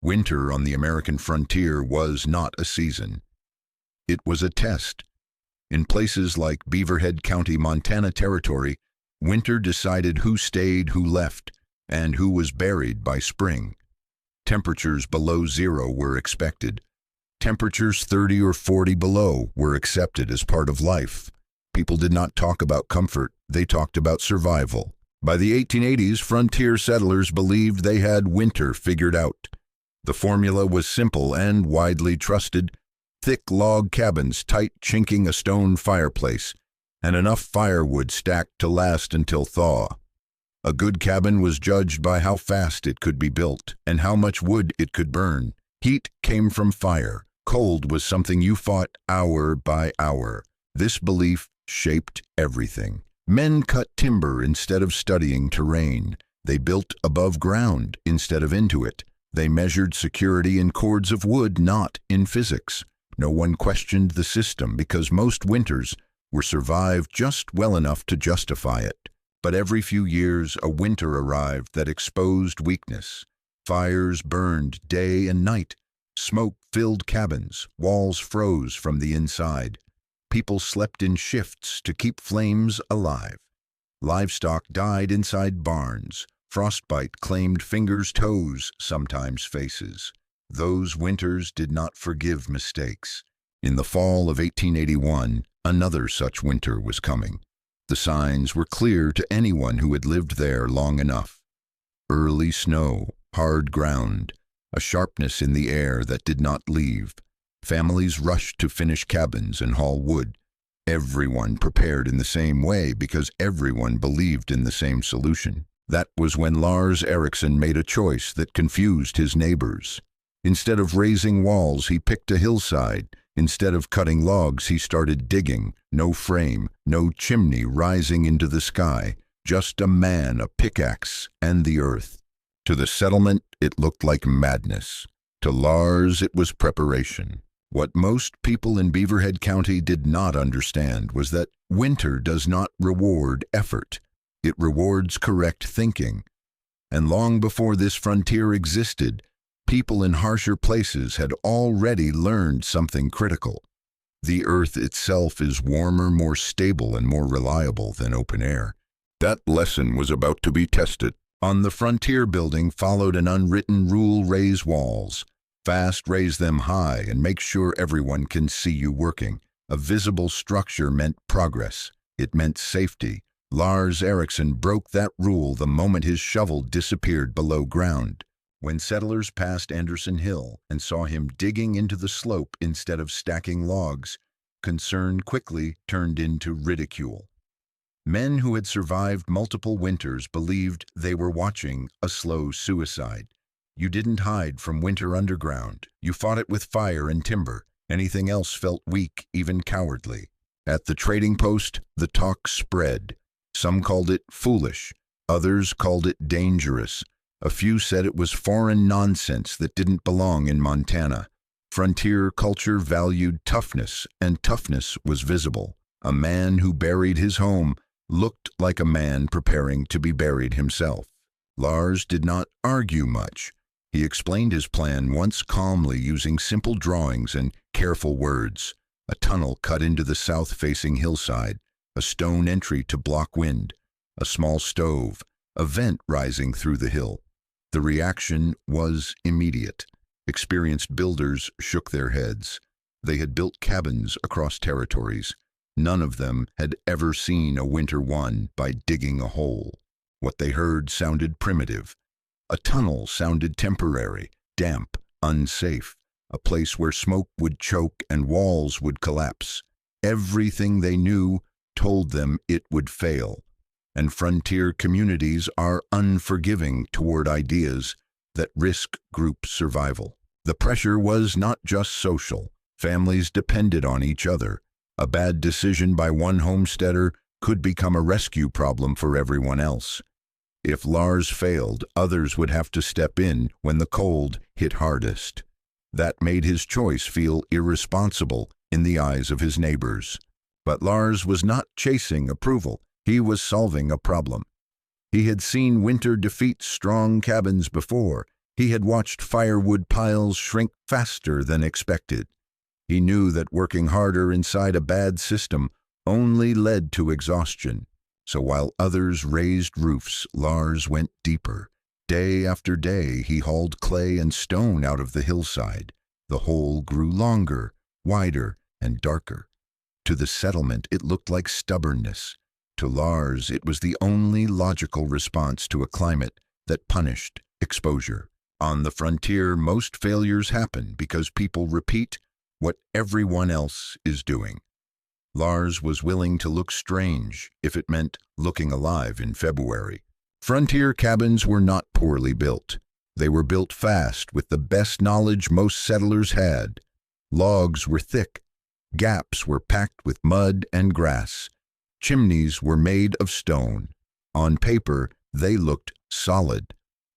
Winter on the American frontier was not a season. It was a test. In places like Beaverhead County, Montana Territory, winter decided who stayed, who left, and who was buried by spring. Temperatures below zero were expected. Temperatures 30 or 40 below were accepted as part of life. People did not talk about comfort, they talked about survival. By the 1880s, frontier settlers believed they had winter figured out. The formula was simple and widely trusted: thick log cabins, tight chinking a stone fireplace, and enough firewood stacked to last until thaw. A good cabin was judged by how fast it could be built and how much wood it could burn. Heat came from fire. Cold was something you fought hour by hour. This belief shaped everything. Men cut timber instead of studying terrain. They built above ground instead of into it. They measured security in cords of wood, not in physics. No one questioned the system because most winters were survived just well enough to justify it. But every few years, a winter arrived that exposed weakness. Fires burned day and night. Smoke filled cabins. Walls froze from the inside. People slept in shifts to keep flames alive. Livestock died inside barns. Frostbite claimed fingers, toes, sometimes faces. Those winters did not forgive mistakes. In the fall of 1881, another such winter was coming. The signs were clear to anyone who had lived there long enough. Early snow, hard ground, a sharpness in the air that did not leave. Families rushed to finish cabins and haul wood. Everyone prepared in the same way because everyone believed in the same solution. That was when Lars Ericsson made a choice that confused his neighbors. Instead of raising walls, he picked a hillside. Instead of cutting logs, he started digging. No frame, no chimney rising into the sky, just a man, a pickaxe, and the earth. To the settlement, it looked like madness. To Lars, it was preparation. What most people in Beaverhead County did not understand was that winter does not reward effort. It rewards correct thinking. And long before this frontier existed, people in harsher places had already learned something critical. The earth itself is warmer, more stable, and more reliable than open air. That lesson was about to be tested. On the frontier, building followed an unwritten rule: raise walls. Fast, raise them high, and make sure everyone can see you working. A visible structure meant progress. It meant safety. Lars Ericsson broke that rule the moment his shovel disappeared below ground. When settlers passed Anderson Hill and saw him digging into the slope instead of stacking logs, concern quickly turned into ridicule. Men who had survived multiple winters believed they were watching a slow suicide. You didn't hide from winter underground. You fought it with fire and timber. Anything else felt weak, even cowardly. At the trading post, the talk spread. Some called it foolish. Others called it dangerous. A few said it was foreign nonsense that didn't belong in Montana. Frontier culture valued toughness, and toughness was visible. A man who buried his home looked like a man preparing to be buried himself. Lars did not argue much. He explained his plan once calmly, using simple drawings and careful words. A tunnel cut into the south-facing hillside, a stone entry to block wind, a small stove, a vent rising through the hill. The reaction was immediate. Experienced builders shook their heads. They had built cabins across territories. None of them had ever seen a winter won by digging a hole. What they heard sounded primitive. A tunnel sounded temporary, damp, unsafe, a place where smoke would choke and walls would collapse. Everything they knew told them it would fail. And frontier communities are unforgiving toward ideas that risk group survival. The pressure was not just social. Families depended on each other. A bad decision by one homesteader could become a rescue problem for everyone else. If Lars failed, others would have to step in when the cold hit hardest. That made his choice feel irresponsible in the eyes of his neighbors. But Lars was not chasing approval. He was solving a problem. He had seen winter defeat strong cabins before. He had watched firewood piles shrink faster than expected. He knew that working harder inside a bad system only led to exhaustion. So while others raised roofs, Lars went deeper. Day after day, he hauled clay and stone out of the hillside. The hole grew longer, wider, and darker. To the settlement, it looked like stubbornness. To Lars, it was the only logical response to a climate that punished exposure. On the frontier, most failures happen because people repeat what everyone else is doing. Lars was willing to look strange if it meant looking alive in February. Frontier cabins were not poorly built. They were built fast with the best knowledge most settlers had. Logs were thick. Gaps were packed with mud and grass. Chimneys were made of stone. On paper, they looked solid.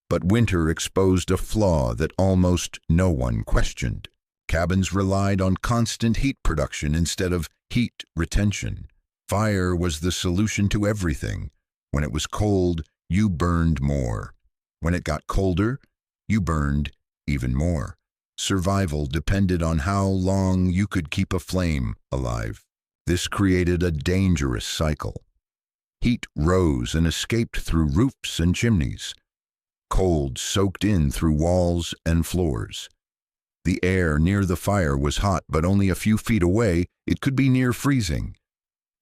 But winter exposed a flaw that almost no one questioned. Cabins relied on constant heat production instead of heat retention. Fire was the solution to everything. When it was cold, you burned more. When it got colder, you burned even more. Survival depended on how long you could keep a flame alive. This created a dangerous cycle. Heat rose and escaped through roofs and chimneys. Cold soaked in through walls and floors. The air near the fire was hot, but only a few feet away, it could be near freezing.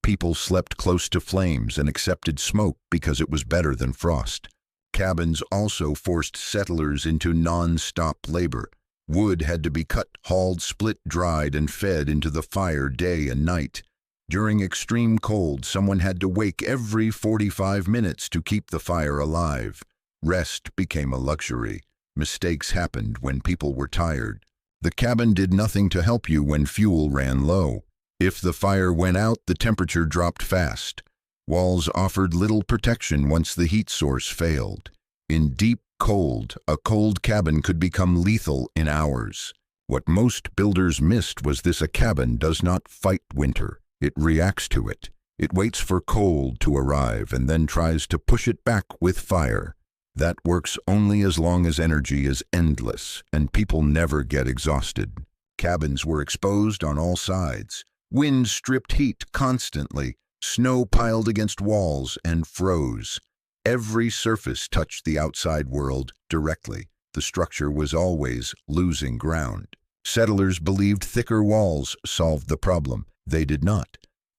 People slept close to flames and accepted smoke because it was better than frost. Cabins also forced settlers into non-stop labor. Wood had to be cut, hauled, split, dried, and fed into the fire day and night. During extreme cold, someone had to wake every 45 minutes to keep the fire alive. Rest became a luxury. Mistakes happened when people were tired. The cabin did nothing to help you when fuel ran low. If the fire went out, the temperature dropped fast. Walls offered little protection once the heat source failed. In deep cold, a cold cabin could become lethal in hours. What most builders missed was this: a cabin does not fight winter. It reacts to it. It waits for cold to arrive and then tries to push it back with fire. That works only as long as energy is endless, and people never get exhausted. Cabins were exposed on all sides. Wind stripped heat constantly. Snow piled against walls and froze. Every surface touched the outside world directly. The structure was always losing ground. Settlers believed thicker walls solved the problem. They did not.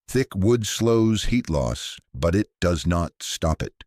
Thick wood slows heat loss, but it does not stop it.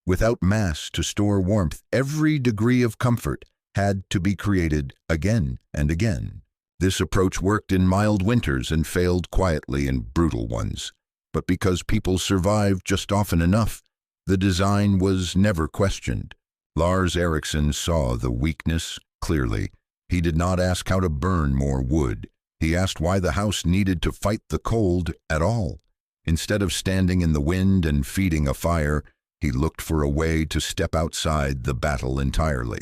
Without mass to store warmth, every degree of comfort had to be created again and again. This approach worked in mild winters and failed quietly in brutal ones. But because people survived just often enough, the design was never questioned. Lars Eriksson saw the weakness clearly. He did not ask how to burn more wood. He asked why the house needed to fight the cold at all. Instead of standing in the wind and feeding a fire, he looked for a way to step outside the battle entirely.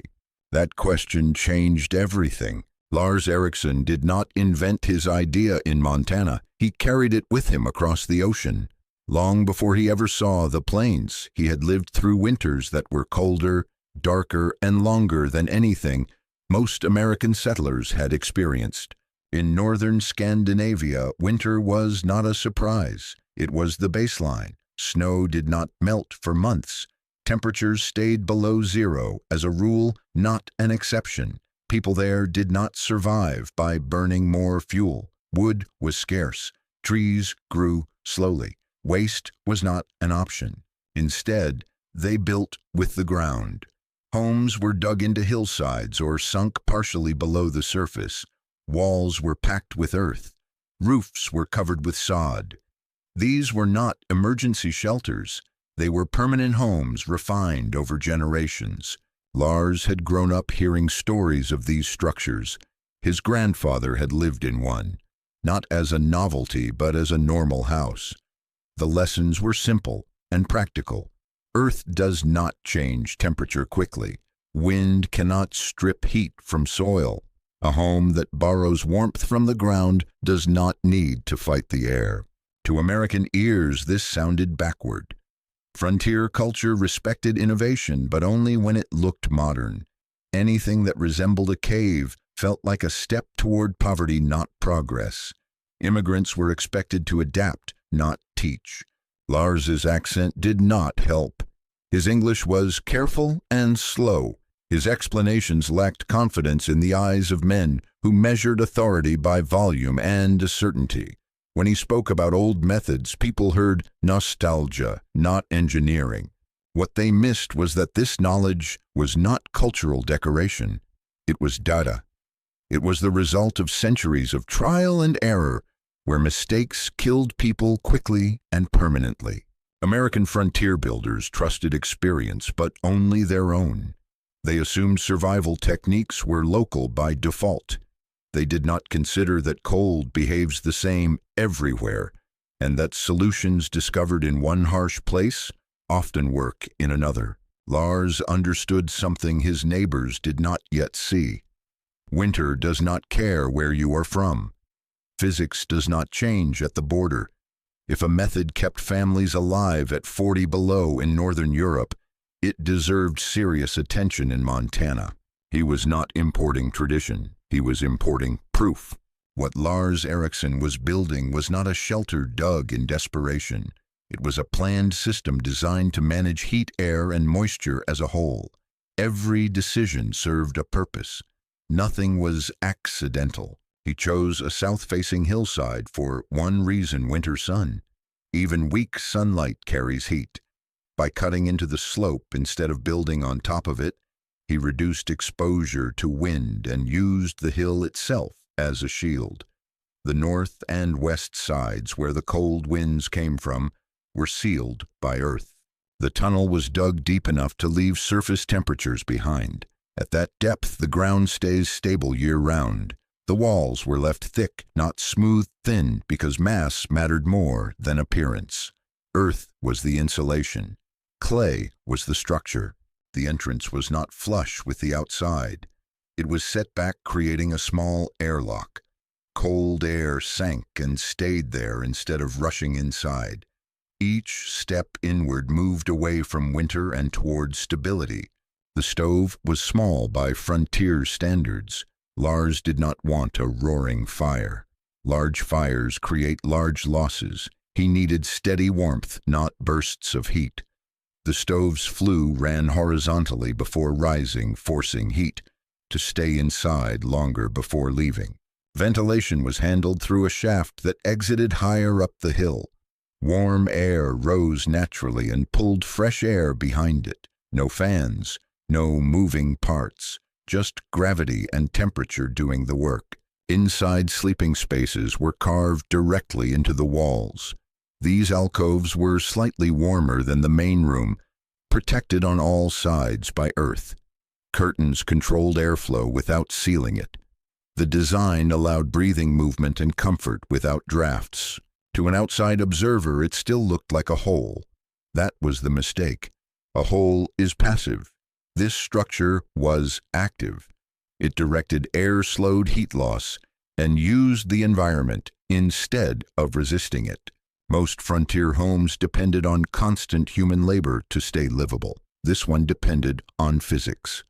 That question changed everything. Lars Eriksson did not invent his idea in Montana. He carried it with him across the ocean. Long before he ever saw the plains, he had lived through winters that were colder, darker, and longer than anything most American settlers had experienced. In northern Scandinavia, winter was not a surprise. It was the baseline. Snow did not melt for months. Temperatures stayed below zero, as a rule, not an exception. People there did not survive by burning more fuel. Wood was scarce. Trees grew slowly. Waste was not an option. Instead, they built with the ground. Homes were dug into hillsides or sunk partially below the surface. Walls were packed with earth. Roofs were covered with sod. These were not emergency shelters. They were permanent homes refined over generations. Lars had grown up hearing stories of these structures. His grandfather had lived in one, not as a novelty but as a normal house. The lessons were simple and practical. Earth does not change temperature quickly. Wind cannot strip heat from soil. A home that borrows warmth from the ground does not need to fight the air. To American ears, this sounded backward. Frontier culture respected innovation, but only when it looked modern. Anything that resembled a cave felt like a step toward poverty, not progress. Immigrants were expected to adapt, not teach. Lars's accent did not help. His English was careful and slow. His explanations lacked confidence in the eyes of men who measured authority by volume and certainty. When he spoke about old methods, people heard nostalgia, not engineering. What they missed was that this knowledge was not cultural decoration. It was data. It was the result of centuries of trial and error, where mistakes killed people quickly and permanently. American frontier builders trusted experience, but only their own. They assumed survival techniques were local by default. They did not consider that cold behaves the same everywhere, and that solutions discovered in one harsh place often work in another. Lars understood something his neighbors did not yet see. Winter does not care where you are from. Physics does not change at the border. If a method kept families alive at 40 below in Northern Europe, it deserved serious attention in Montana. He was not importing tradition. He was importing proof. What Lars Ericsson was building was not a shelter dug in desperation. It was a planned system designed to manage heat, air, and moisture as a whole. Every decision served a purpose. Nothing was accidental. He chose a south-facing hillside for one reason: winter sun. Even weak sunlight carries heat. By cutting into the slope instead of building on top of it, he reduced exposure to wind and used the hill itself as a shield. The north and west sides, where the cold winds came from, were sealed by earth. The tunnel was dug deep enough to leave surface temperatures behind. At that depth, the ground stays stable year-round. The walls were left thick, not smooth thin, because mass mattered more than appearance. Earth was the insulation. Clay was the structure. The entrance was not flush with the outside. It was set back, creating a small airlock. Cold air sank and stayed there instead of rushing inside. Each step inward moved away from winter and toward stability. The stove was small by frontier standards. Lars did not want a roaring fire. Large fires create large losses. He needed steady warmth, not bursts of heat. The stove's flue ran horizontally before rising, forcing heat to stay inside longer before leaving. Ventilation was handled through a shaft that exited higher up the hill. Warm air rose naturally and pulled fresh air behind it. No fans, no moving parts, just gravity and temperature doing the work. Inside sleeping spaces were carved directly into the walls. These alcoves were slightly warmer than the main room, protected on all sides by earth. Curtains controlled airflow without sealing it. The design allowed breathing movement and comfort without drafts. To an outside observer, it still looked like a hole. That was the mistake. A hole is passive. This structure was active. It directed air-slowed heat loss and used the environment instead of resisting it. Most frontier homes depended on constant human labor to stay livable. This one depended on physics.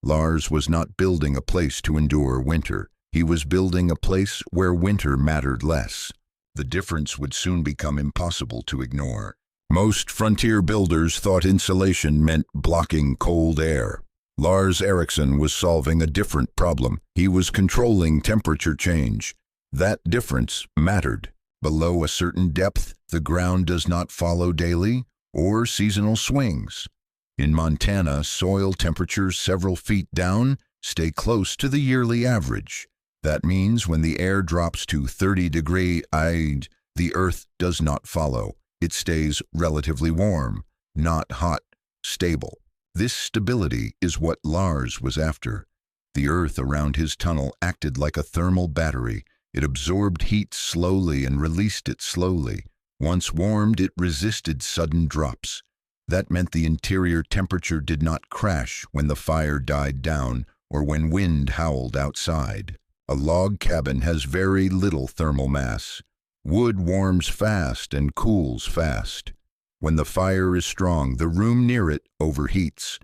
Lars was not building a place to endure winter. He was building a place where winter mattered less. The difference would soon become impossible to ignore. Most frontier builders thought insulation meant blocking cold air. Lars Ericsson was solving a different problem. He was controlling temperature change. That difference mattered. Below a certain depth, the ground does not follow daily or seasonal swings. In Montana, soil temperatures several feet down stay close to the yearly average. That means when the air drops to 30°, the earth does not follow. It stays relatively warm, not hot, stable. This stability is what Lars was after. The earth around his tunnel acted like a thermal battery. It absorbed heat slowly and released it slowly. Once warmed, it resisted sudden drops. That meant the interior temperature did not crash when the fire died down or when wind howled outside. A log cabin has very little thermal mass. Wood warms fast and cools fast. When the fire is strong, the room near it overheats.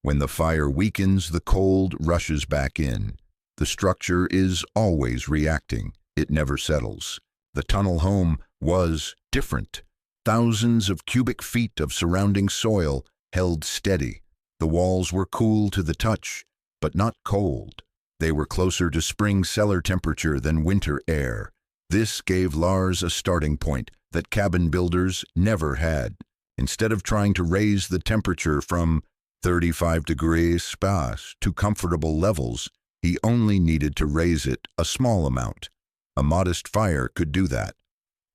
When the fire weakens, the cold rushes back in. The structure is always reacting. It never settles. The tunnel home was different. Thousands of cubic feet of surrounding soil held steady. The walls were cool to the touch, but not cold. They were closer to spring cellar temperature than winter air. This gave Lars a starting point that cabin builders never had. Instead of trying to raise the temperature from 35 degrees Celsius to comfortable levels, he only needed to raise it a small amount. A modest fire could do that.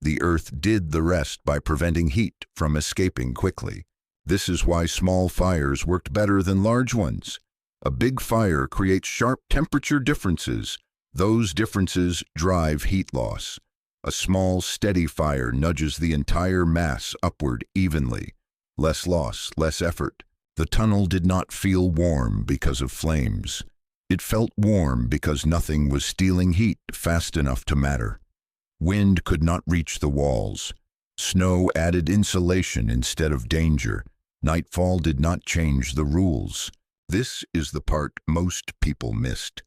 The earth did the rest by preventing heat from escaping quickly. This is why small fires worked better than large ones. A big fire creates sharp temperature differences. Those differences drive heat loss. A small, steady fire nudges the entire mass upward evenly. Less loss, less effort. The tunnel did not feel warm because of flames. It felt warm because nothing was stealing heat fast enough to matter. Wind could not reach the walls. Snow added insulation instead of danger. Nightfall did not change the rules. This is the part most people missed.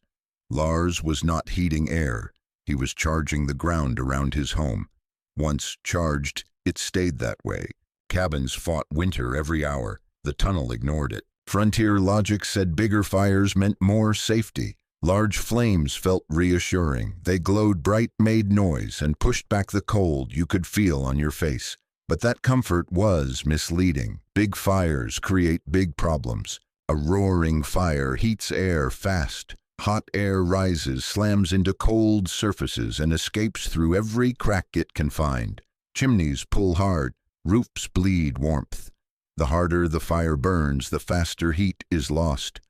Lars was not heating air. He was charging the ground around his home. Once charged, it stayed that way. Cabins fought winter every hour. The tunnel ignored it. Frontier logic said bigger fires meant more safety. Large flames felt reassuring. They glowed bright, made noise, and pushed back the cold you could feel on your face. But that comfort was misleading. Big fires create big problems. A roaring fire heats air fast. Hot air rises, slams into cold surfaces, and escapes through every crack it can find. Chimneys pull hard. Roofs bleed warmth. The harder the fire burns, the faster heat is lost.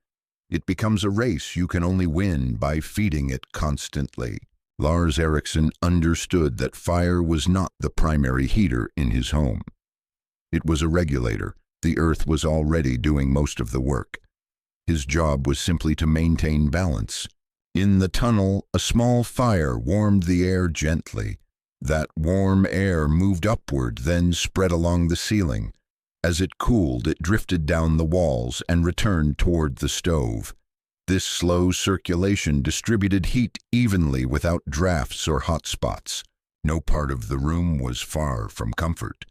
It becomes a race you can only win by feeding it constantly. Lars Eriksson understood that fire was not the primary heater in his home. It was a regulator. The earth was already doing most of the work. His job was simply to maintain balance. In the tunnel, a small fire warmed the air gently. That warm air moved upward, then spread along the ceiling. As it cooled, it drifted down the walls and returned toward the stove. This slow circulation distributed heat evenly without drafts or hot spots. No part of the room was far from comfort.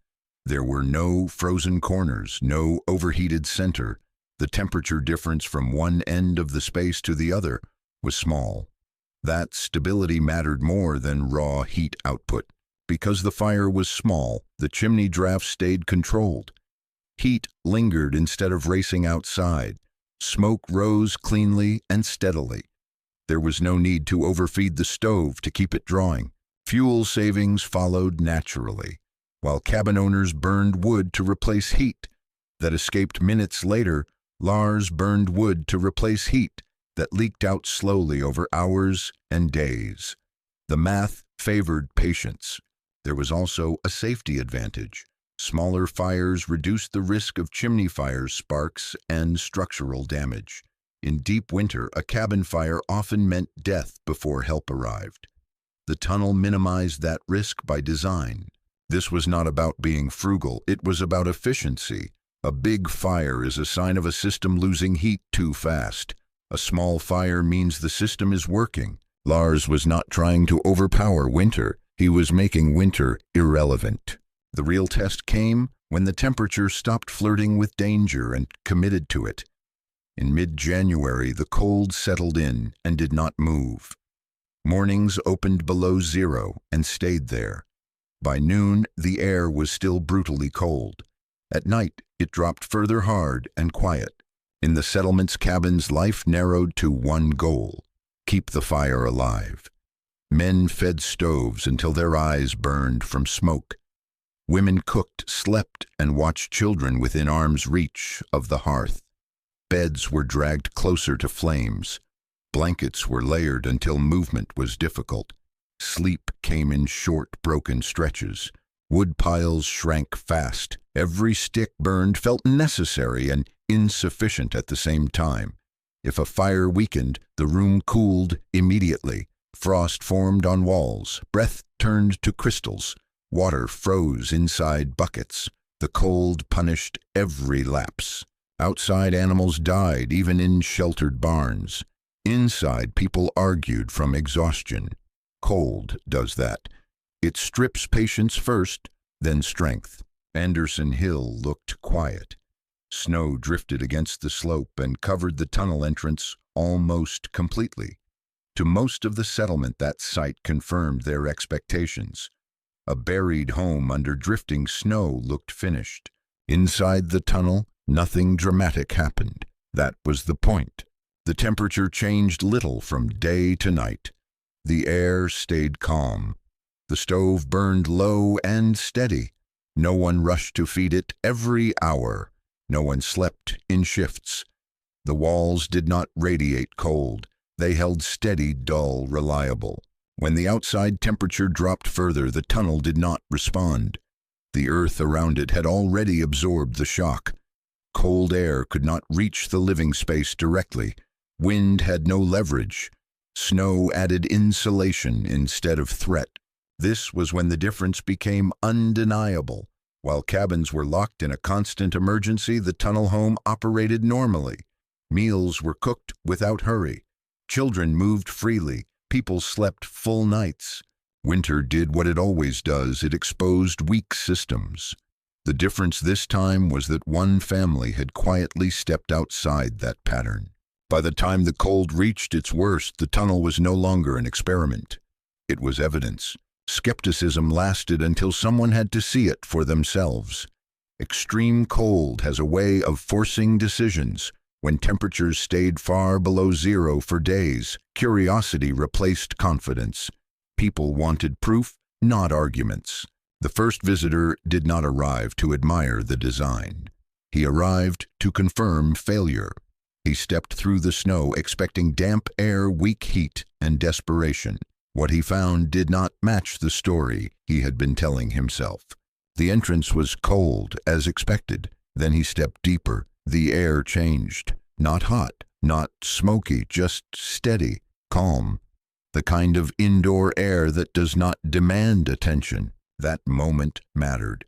There were no frozen corners, no overheated center. The temperature difference from one end of the space to the other was small. That stability mattered more than raw heat output. Because the fire was small, the chimney draft stayed controlled. Heat lingered instead of racing outside. Smoke rose cleanly and steadily. There was no need to overfeed the stove to keep it drawing. Fuel savings followed naturally, while cabin owners burned wood to replace heat that escaped minutes later. Lars burned wood to replace heat that leaked out slowly over hours and days. The math favored patience. There was also a safety advantage. Smaller fires reduced the risk of chimney fire sparks and structural damage. In deep winter, a cabin fire often meant death before help arrived. The tunnel minimized that risk by design. This was not about being frugal, it was about efficiency. A big fire is a sign of a system losing heat too fast. A small fire means the system is working. Lars was not trying to overpower winter. He was making winter irrelevant. The real test came when the temperature stopped flirting with danger and committed to it. In mid-January, the cold settled in and did not move. Mornings opened below zero and stayed there. By noon, the air was still brutally cold. At night, it dropped further hard and quiet. In the settlement's cabins, life narrowed to one goal: keep the fire alive. Men fed stoves until their eyes burned from smoke. Women cooked, slept, and watched children within arm's reach of the hearth. Beds were dragged closer to flames. Blankets were layered until movement was difficult. Sleep came in short, broken stretches. Wood piles shrank fast. Every stick burned felt necessary and insufficient at the same time. If a fire weakened, the room cooled immediately. Frost formed on walls. Breath turned to crystals. Water froze inside buckets. The cold punished every lapse. Outside, animals died, even in sheltered barns. Inside, people argued from exhaustion. Cold does that. It strips patience first, then strength. Anderson Hill looked quiet. Snow drifted against the slope and covered the tunnel entrance almost completely. To most of the settlement, that sight confirmed their expectations. A buried home under drifting snow looked finished. Inside the tunnel, nothing dramatic happened. That was the point. The temperature changed little from day to night. The air stayed calm. The stove burned low and steady. No one rushed to feed it every hour. No one slept in shifts. The walls did not radiate cold. They held steady, dull, reliable. When the outside temperature dropped further, the tunnel did not respond. The earth around it had already absorbed the shock. Cold air could not reach the living space directly. Wind had no leverage. Snow added insulation instead of threat. This was when the difference became undeniable. While cabins were locked in a constant emergency, the tunnel home operated normally. Meals were cooked without hurry. Children moved freely. People slept full nights. Winter did what it always does. It exposed weak systems. The difference this time was that one family had quietly stepped outside that pattern. By the time the cold reached its worst, the tunnel was no longer an experiment. It was evidence. Skepticism lasted until someone had to see it for themselves. Extreme cold has a way of forcing decisions. When temperatures stayed far below zero for days, curiosity replaced confidence. People wanted proof, not arguments. The first visitor did not arrive to admire the design. He arrived to confirm failure. He stepped through the snow expecting damp air, weak heat, and desperation. What he found did not match the story he had been telling himself. The entrance was cold, as expected. Then he stepped deeper. The air changed. Not hot, not smoky, just steady, calm. The kind of indoor air that does not demand attention. That moment mattered.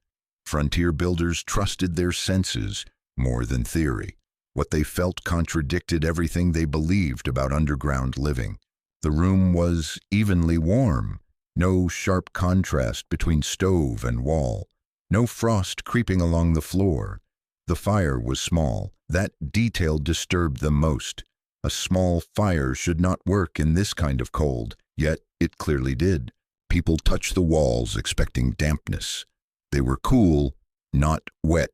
Frontier builders trusted their senses more than theory. What they felt contradicted everything they believed about underground living. The room was evenly warm. No sharp contrast between stove and wall. No frost creeping along the floor. The fire was small. That detail disturbed them most. A small fire should not work in this kind of cold, yet it clearly did. People touched the walls expecting dampness. They were cool, not wet,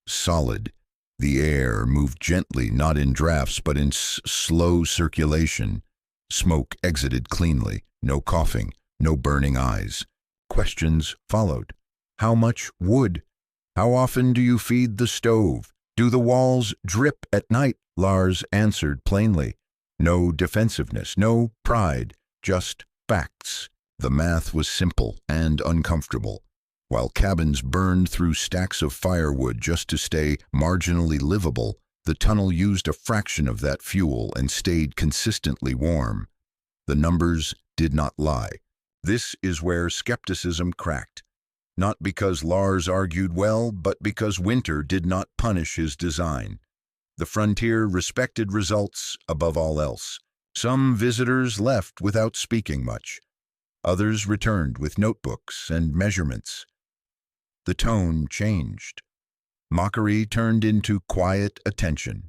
solid. The air moved gently, not in drafts, but in slow circulation. Smoke exited cleanly. No coughing, no burning eyes. Questions followed. How much wood? How often do you feed the stove? Do the walls drip at night? Lars answered plainly. No defensiveness, no pride, just facts. The math was simple and uncomfortable. While cabins burned through stacks of firewood just to stay marginally livable, the tunnel used a fraction of that fuel and stayed consistently warm. The numbers did not lie. This is where skepticism cracked. Not because Lars argued well, but because winter did not punish his design. The frontier respected results above all else. Some visitors left without speaking much. Others returned with notebooks and measurements. The tone changed. Mockery turned into quiet attention.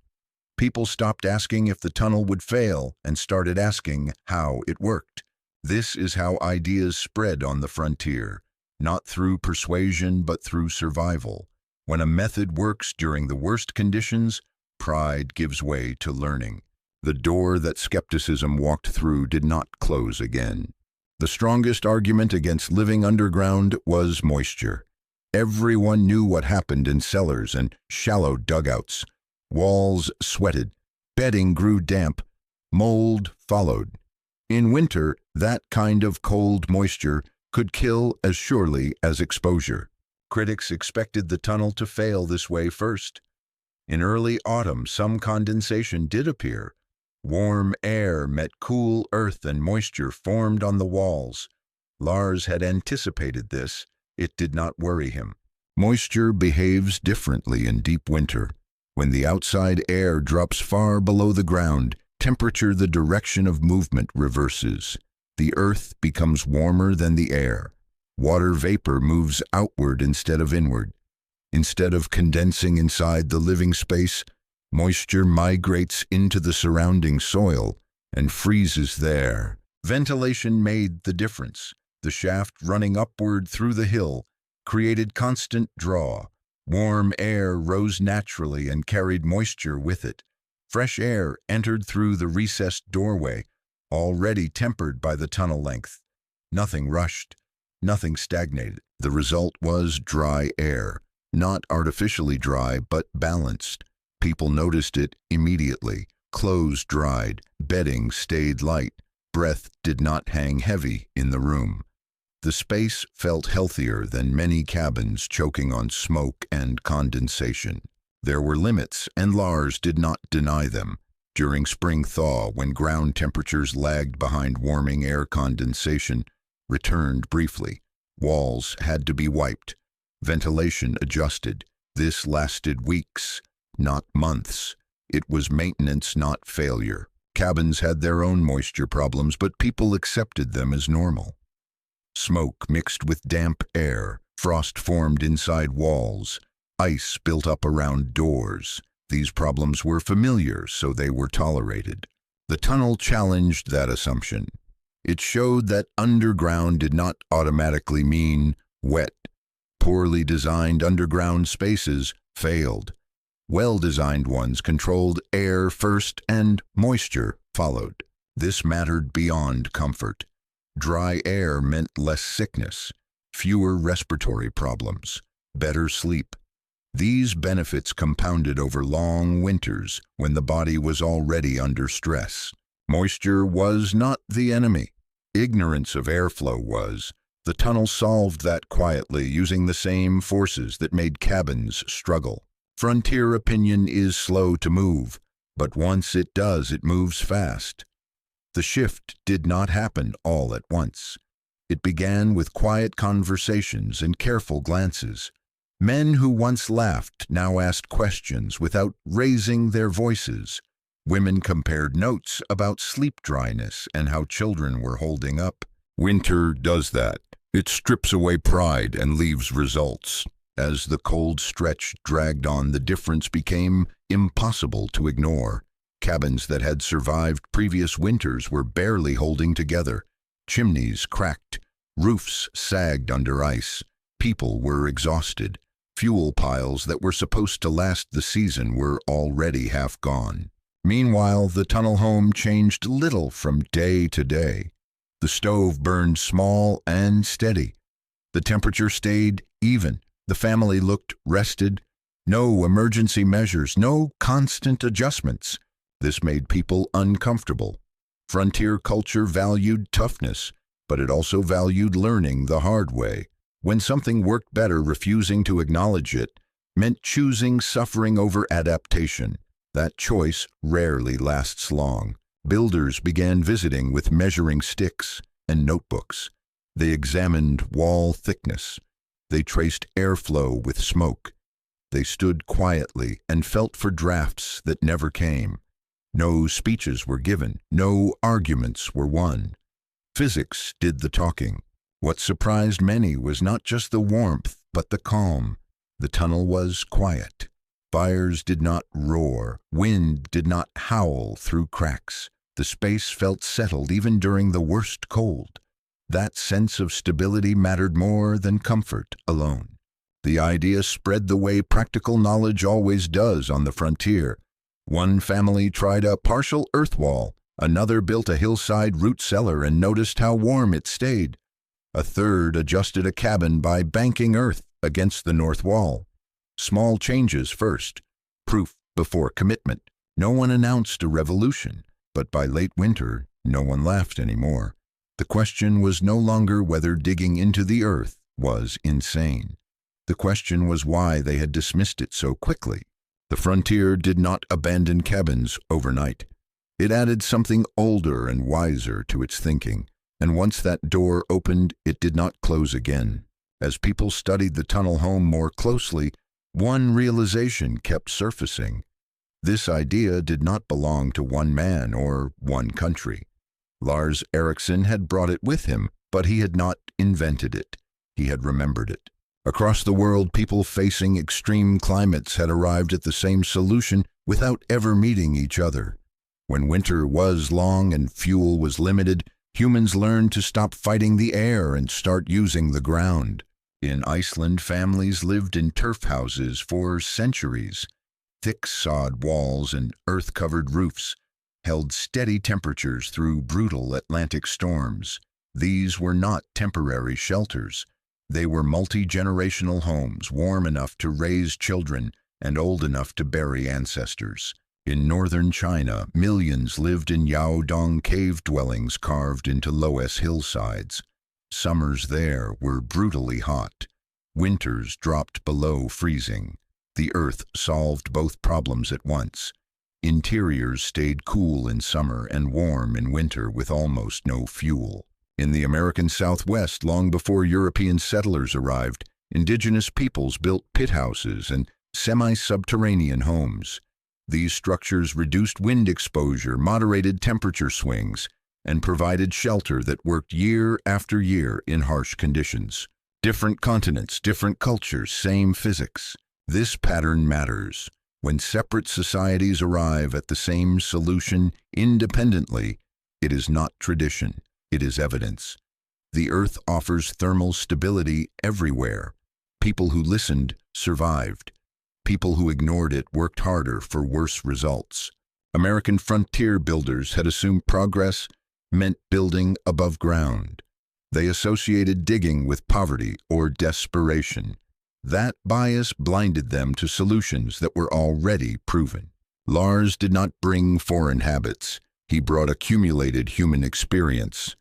People stopped asking if the tunnel would fail and started asking how it worked. This is how ideas spread on the frontier, not through persuasion but through survival. When a method works during the worst conditions, pride gives way to learning. The door that skepticism walked through did not close again. The strongest argument against living underground was moisture. Everyone knew what happened in cellars and shallow dugouts. Walls sweated, bedding grew damp, mold followed. In winter, that kind of cold moisture could kill as surely as exposure. Critics expected the tunnel to fail this way first. In early autumn, some condensation did appear. Warm air met cool earth and moisture formed on the walls. Lars had anticipated this. It did not worry him. Moisture behaves differently in deep winter. When the outside air drops far below the ground, temperature, the direction of movement reverses. The earth becomes warmer than the air. Water vapor moves outward instead of inward. Instead of condensing inside the living space, moisture migrates into the surrounding soil and freezes there. Ventilation made the difference. The shaft running upward through the hill created constant draw. Warm air rose naturally and carried moisture with it. Fresh air entered through the recessed doorway, already tempered by the tunnel length. Nothing rushed, nothing stagnated. The result was dry air, not artificially dry, but balanced. People noticed it immediately. Clothes dried, bedding stayed light, breath did not hang heavy in the room. The space felt healthier than many cabins choking on smoke and condensation. There were limits, and Lars did not deny them. During spring thaw, when ground temperatures lagged behind warming air, condensation returned briefly. Walls had to be wiped. Ventilation adjusted. This lasted weeks, not months. It was maintenance, not failure. Cabins had their own moisture problems, but people accepted them as normal. Smoke mixed with damp air, frost formed inside walls, ice built up around doors. These problems were familiar, so they were tolerated. The tunnel challenged that assumption. It showed that underground did not automatically mean wet. Poorly designed underground spaces failed. Well-designed ones controlled air first and moisture followed. This mattered beyond comfort. Dry air meant less sickness, fewer respiratory problems, better sleep. These benefits compounded over long winters when the body was already under stress. Moisture was not the enemy. Ignorance of airflow was. The tunnel solved that quietly, using the same forces that made cabins struggle. Frontier opinion is slow to move, but once it does, it moves fast. The shift did not happen all at once. It began with quiet conversations and careful glances. Men who once laughed now asked questions without raising their voices. Women compared notes about sleep dryness and how children were holding up. Winter does that. It strips away pride and leaves results. As the cold stretch dragged on, the difference became impossible to ignore. Cabins that had survived previous winters were barely holding together. Chimneys cracked. Roofs sagged under ice. People were exhausted. Fuel piles that were supposed to last the season were already half gone. Meanwhile, the tunnel home changed little from day to day. The stove burned small and steady. The temperature stayed even. The family looked rested. No emergency measures, no constant adjustments. This made people uncomfortable. Frontier culture valued toughness, but it also valued learning the hard way. When something worked better, refusing to acknowledge it meant choosing suffering over adaptation. That choice rarely lasts long. Builders began visiting with measuring sticks and notebooks. They examined wall thickness. They traced airflow with smoke. They stood quietly and felt for drafts that never came. No speeches were given. No arguments were won. Physics did the talking. What surprised many was not just the warmth, but the calm. The tunnel was quiet. Fires did not roar. Wind did not howl through cracks. The space felt settled even during the worst cold. That sense of stability mattered more than comfort alone. The idea spread the way practical knowledge always does on the frontier. One family tried a partial earth wall. Another built a hillside root cellar and noticed how warm it stayed. A third adjusted a cabin by banking earth against the north wall. Small changes first, proof before commitment. No one announced a revolution, but by late winter, no one laughed anymore. The question was no longer whether digging into the earth was insane. The question was why they had dismissed it so quickly. The frontier did not abandon cabins overnight. It added something older and wiser to its thinking, and once that door opened, it did not close again. As people studied the tunnel home more closely, one realization kept surfacing. This idea did not belong to one man or one country. Lars Ericsson had brought it with him, but he had not invented it. He had remembered it. Across the world, people facing extreme climates had arrived at the same solution without ever meeting each other. When winter was long and fuel was limited, humans learned to stop fighting the air and start using the ground. In Iceland, families lived in turf houses for centuries. Thick sod walls and earth-covered roofs held steady temperatures through brutal Atlantic storms. These were not temporary shelters. They were multi-generational homes, warm enough to raise children and old enough to bury ancestors. In northern China, millions lived in Yaodong cave dwellings carved into Loess hillsides. Summers there were brutally hot. Winters dropped below freezing. The earth solved both problems at once. Interiors stayed cool in summer and warm in winter with almost no fuel. In the American Southwest, long before European settlers arrived, indigenous peoples built pit houses and semi-subterranean homes. These structures reduced wind exposure, moderated temperature swings, and provided shelter that worked year after year in harsh conditions. Different continents, different cultures, same physics. This pattern matters. When separate societies arrive at the same solution independently, it is not tradition, it is evidence. The Earth offers thermal stability everywhere. People who listened survived. People who ignored it worked harder for worse results. American frontier builders had assumed progress meant building above ground. They associated digging with poverty or desperation. That bias blinded them to solutions that were already proven. Lars did not bring foreign habits. He brought accumulated human experience.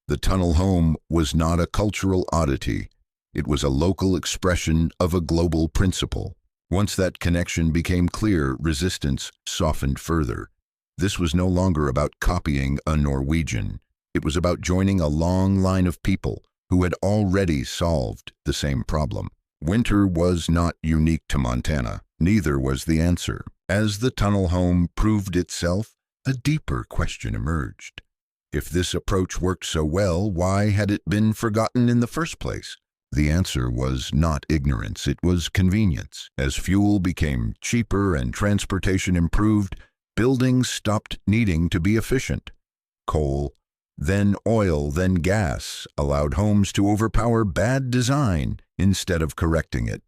The tunnel home was not a cultural oddity. It was a local expression of a global principle. Once that connection became clear, resistance softened further. This was no longer about copying a Norwegian. It was about joining a long line of people who had already solved the same problem. Winter was not unique to Montana. Neither was the answer. As the tunnel home proved itself, a deeper question emerged. If this approach worked so well, why had it been forgotten in the first place? The answer was not ignorance, it was convenience. As fuel became cheaper and transportation improved, buildings stopped needing to be efficient. Coal, then oil, then gas allowed homes to overpower bad design instead of correcting it.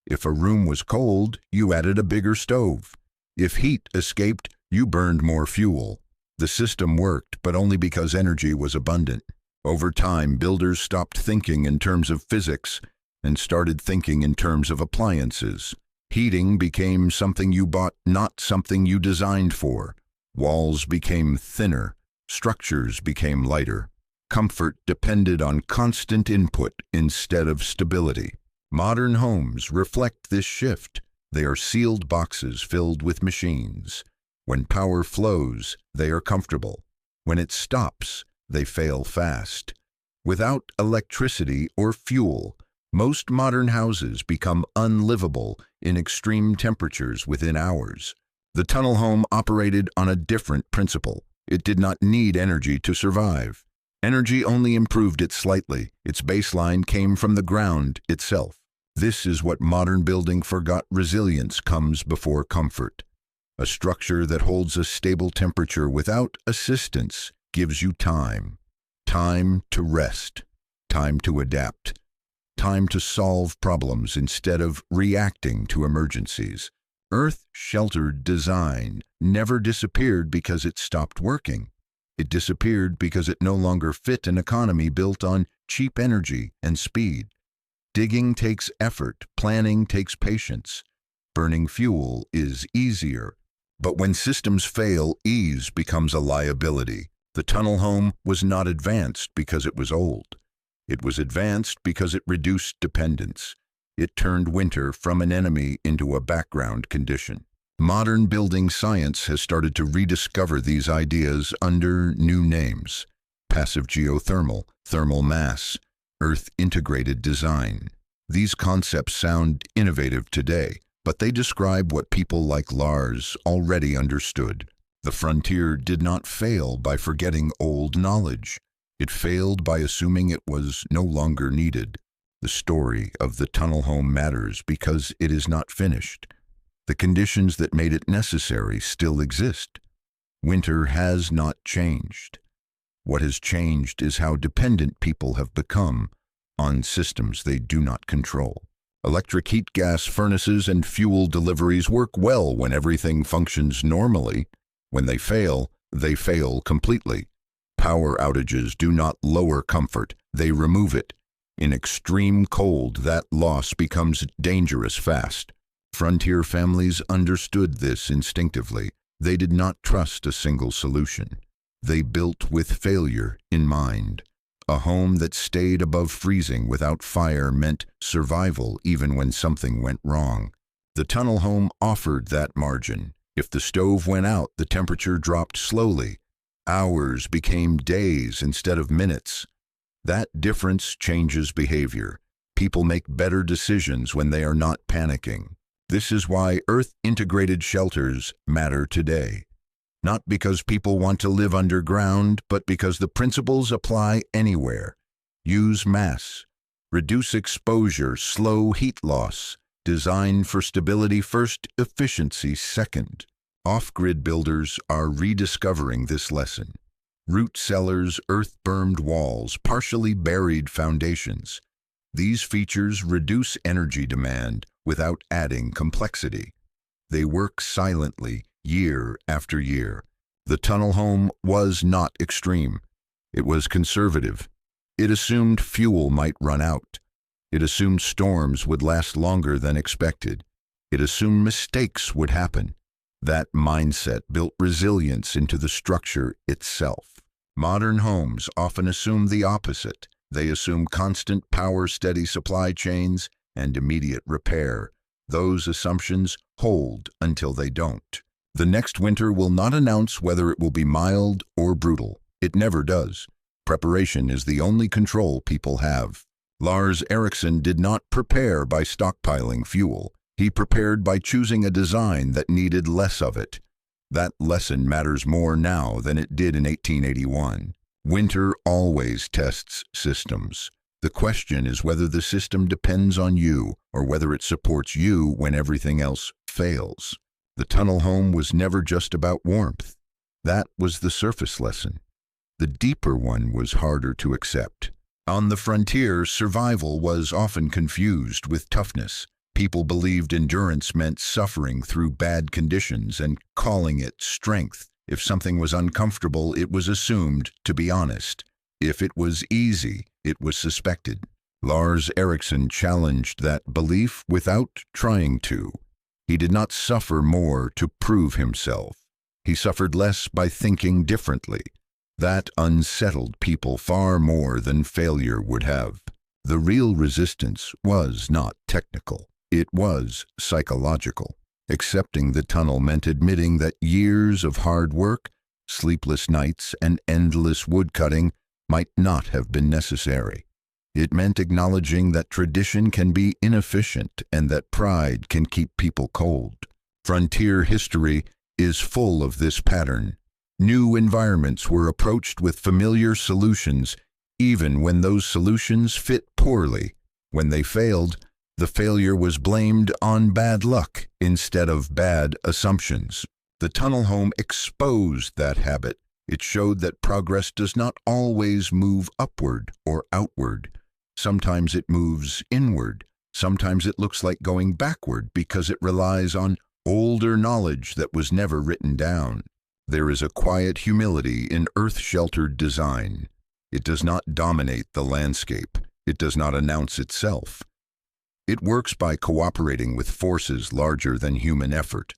If a room was cold, you added a bigger stove. If heat escaped, you burned more fuel. The system worked, but only because energy was abundant. Over time, builders stopped thinking in terms of physics and started thinking in terms of appliances. Heating became something you bought, not something you designed for. Walls became thinner. Structures became lighter. Comfort depended on constant input instead of stability. Modern homes reflect this shift. They are sealed boxes filled with machines. When power flows, they are comfortable. When it stops, they fail fast. Without electricity or fuel, most modern houses become unlivable in extreme temperatures within hours. The tunnel home operated on a different principle. It did not need energy to survive. Energy only improved it slightly. Its baseline came from the ground itself. This is what modern building forgot. Resilience comes before comfort. A structure that holds a stable temperature without assistance gives you time. Time to rest. Time to adapt. Time to solve problems instead of reacting to emergencies. Earth-sheltered design never disappeared because it stopped working. It disappeared because it no longer fit an economy built on cheap energy and speed. Digging takes effort, planning takes patience. Burning fuel is easier. But when systems fail, ease becomes a liability. The tunnel home was not advanced because it was old. It was advanced because it reduced dependence. It turned winter from an enemy into a background condition. Modern building science has started to rediscover these ideas under new names: passive geothermal, thermal mass, earth-integrated design. These concepts sound innovative today, but they describe what people like Lars already understood. The frontier did not fail by forgetting old knowledge. It failed by assuming it was no longer needed. The story of the tunnel home matters because it is not finished. The conditions that made it necessary still exist. Winter has not changed. What has changed is how dependent people have become on systems they do not control. Electric heat gas furnaces and fuel deliveries work well when everything functions normally. When they fail completely. Power outages do not lower comfort, they remove it. In extreme cold, that loss becomes dangerous fast. Frontier families understood this instinctively. They did not trust a single solution. They built with failure in mind. A home that stayed above freezing without fire meant survival even when something went wrong. The tunnel home offered that margin. If the stove went out, the temperature dropped slowly. Hours became days instead of minutes. That difference changes behavior. People make better decisions when they are not panicking. This is why Earth-integrated shelters matter today. Not because people want to live underground, but because the principles apply anywhere. Use mass. Reduce exposure, slow heat loss. Design for stability first, efficiency second. Off-grid builders are rediscovering this lesson. Root cellars, earth-bermed walls, partially buried foundations. These features reduce energy demand without adding complexity. They work silently, year after year. The tunnel home was not extreme. It was conservative. It assumed fuel might run out. It assumed storms would last longer than expected. It assumed mistakes would happen. That mindset built resilience into the structure itself. Modern homes often assume the opposite. They assume constant power, steady supply chains, and immediate repair. Those assumptions hold until they don't. The next winter will not announce whether it will be mild or brutal. It never does. Preparation is the only control people have. Lars Ericsson did not prepare by stockpiling fuel. He prepared by choosing a design that needed less of it. That lesson matters more now than it did in 1881. Winter always tests systems. The question is whether the system depends on you or whether it supports you when everything else fails. The tunnel home was never just about warmth. That was the surface lesson. The deeper one was harder to accept. On the frontier, survival was often confused with toughness. People believed endurance meant suffering through bad conditions and calling it strength. If something was uncomfortable, it was assumed to be honest. If it was easy, it was suspected. Lars Ericsson challenged that belief without trying to. He did not suffer more to prove himself. He suffered less by thinking differently. That unsettled people far more than failure would have. The real resistance was not technical. It was psychological. Accepting the tunnel meant admitting that years of hard work, sleepless nights, and endless woodcutting might not have been necessary. It meant acknowledging that tradition can be inefficient and that pride can keep people cold. Frontier history is full of this pattern. New environments were approached with familiar solutions, even when those solutions fit poorly. When they failed, the failure was blamed on bad luck instead of bad assumptions. The tunnel home exposed that habit. It showed that progress does not always move upward or outward. Sometimes it moves inward. Sometimes it looks like going backward because it relies on older knowledge that was never written down. There is a quiet humility in earth-sheltered design. It does not dominate the landscape. It does not announce itself. It works by cooperating with forces larger than human effort.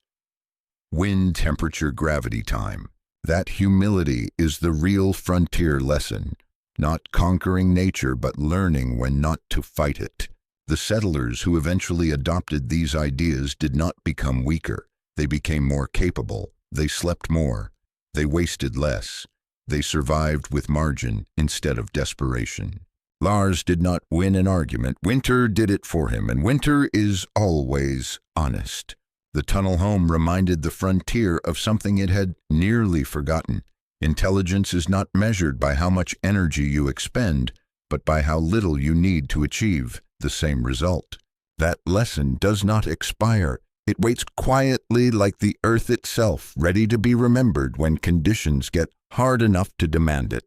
Wind, temperature, gravity, time. That humility is the real frontier lesson. Not conquering nature, but learning when not to fight it. The settlers who eventually adopted these ideas did not become weaker. They became more capable. They slept more. They wasted less. They survived with margin instead of desperation. Lars did not win an argument. Winter did it for him, and Winter is always honest. The tunnel home reminded the frontier of something it had nearly forgotten. Intelligence is not measured by how much energy you expend, but by how little you need to achieve the same result. That lesson does not expire. It waits quietly like the earth itself, ready to be remembered when conditions get hard enough to demand it.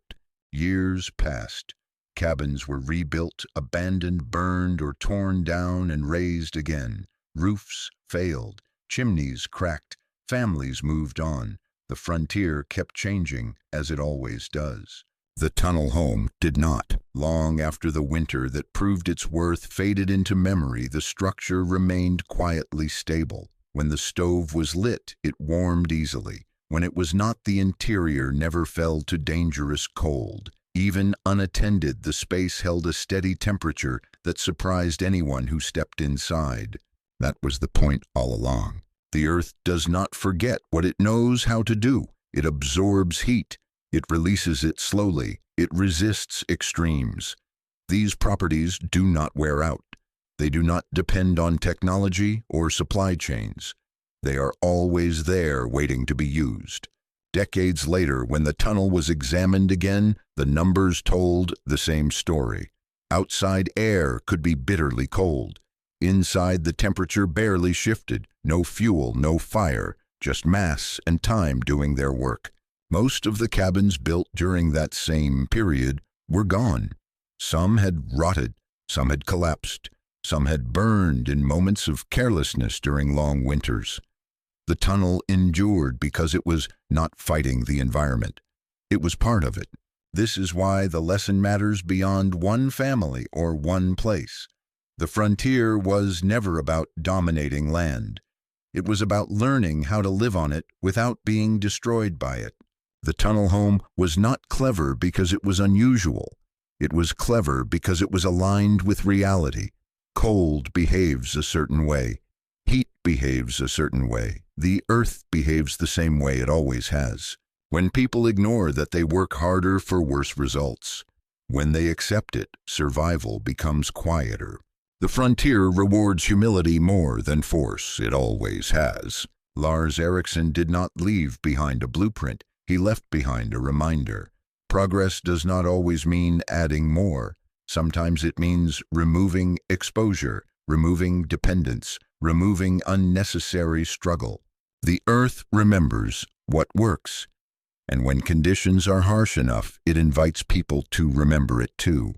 Years passed. Cabins were rebuilt, abandoned, burned, or torn down and raised again. Roofs failed. Chimneys cracked. Families moved on. The frontier kept changing, as it always does. The tunnel home did not. Long after the winter that proved its worth faded into memory, the structure remained quietly stable. When the stove was lit, it warmed easily. When it was not, the interior never fell to dangerous cold. Even unattended, the space held a steady temperature that surprised anyone who stepped inside. That was the point all along. The earth does not forget what it knows how to do. It absorbs heat. It releases it slowly. It resists extremes. These properties do not wear out. They do not depend on technology or supply chains. They are always there, waiting to be used. Decades later, when the tunnel was examined again, the numbers told the same story. Outside air could be bitterly cold. Inside, the temperature barely shifted. No fuel, no fire, just mass and time doing their work. Most of the cabins built during that same period were gone. Some had rotted, some had collapsed, some had burned in moments of carelessness during long winters. The tunnel endured because it was not fighting the environment. It was part of it. This is why the lesson matters beyond one family or one place. The frontier was never about dominating land. It was about learning how to live on it without being destroyed by it. The tunnel home was not clever because it was unusual. It was clever because it was aligned with reality. Cold behaves a certain way. Heat behaves a certain way. The earth behaves the same way it always has. When people ignore that, they work harder for worse results. When they accept it, survival becomes quieter. The frontier rewards humility more than force. It always has. Lars Eriksson did not leave behind a blueprint. He left behind a reminder. Progress does not always mean adding more. Sometimes it means removing exposure, removing dependence, removing unnecessary struggle. The earth remembers what works, and when conditions are harsh enough, it invites people to remember it too.